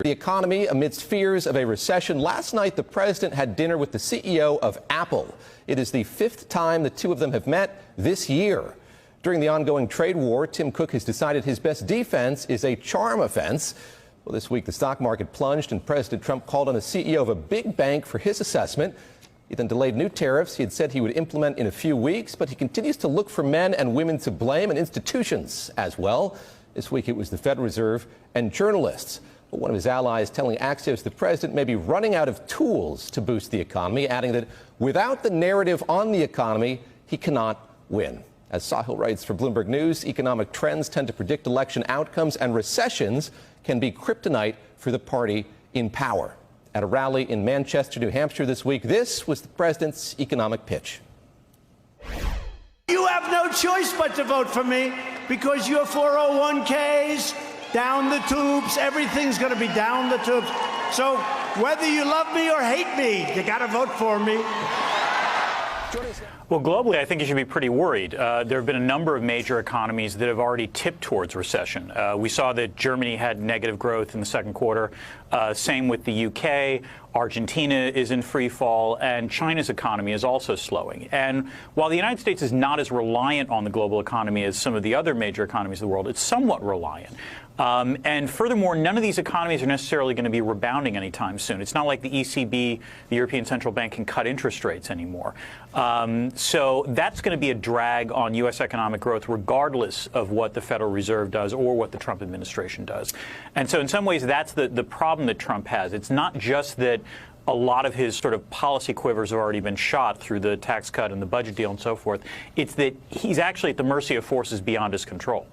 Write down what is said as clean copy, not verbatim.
The economy amidst fears of a recession. Last night, the president had dinner with the CEO of Apple. It is the 5th time the two of them have met this year. During the ongoing trade war, Tim Cook has decided his best defense is a charm offense. Well, this week, the stock market plunged and President Trump called on the CEO of a big bank for his assessment. He then delayed new tariffs he had said he would implement in a few weeks, but he continues to look for men and women to blame and institutions as well. This week, it was the Federal Reserve and journalists. But one of his allies telling Axios the president may be running out of tools to boost the economy, adding that without the narrative on the economy, he cannot win. As Sahil writes for Bloomberg News, economic trends tend to predict election outcomes, and recessions can be kryptonite for the party in power. At a rally in Manchester, New Hampshire this week, this was the president's economic pitch. You have no choice but to vote for me because your 401ks, down the tubes, everything's going to be down the tubes. So whether you love me or hate me, you got to vote for me. Well, globally, I think you should be pretty worried. There have been a number of major economies that have already tipped towards recession. We saw that Germany had negative growth in the second quarter. Same with the UK. Argentina is in free fall, and China's economy is also slowing. And while the United States is not as reliant on the global economy as some of the other major economies of the world, it's somewhat reliant. And furthermore, none of these economies are necessarily going to be rebounding anytime soon. It's not like the ECB, the European Central Bank, can cut interest rates anymore. So that's going to be a drag on U.S. economic growth, regardless of what the Federal Reserve does or what the Trump administration does. And so in some ways, that's the problem that Trump has. It's not just that a lot of his sort of policy quivers have already been shot through the tax cut and the budget deal and so forth. It's that he's actually at the mercy of forces beyond his control.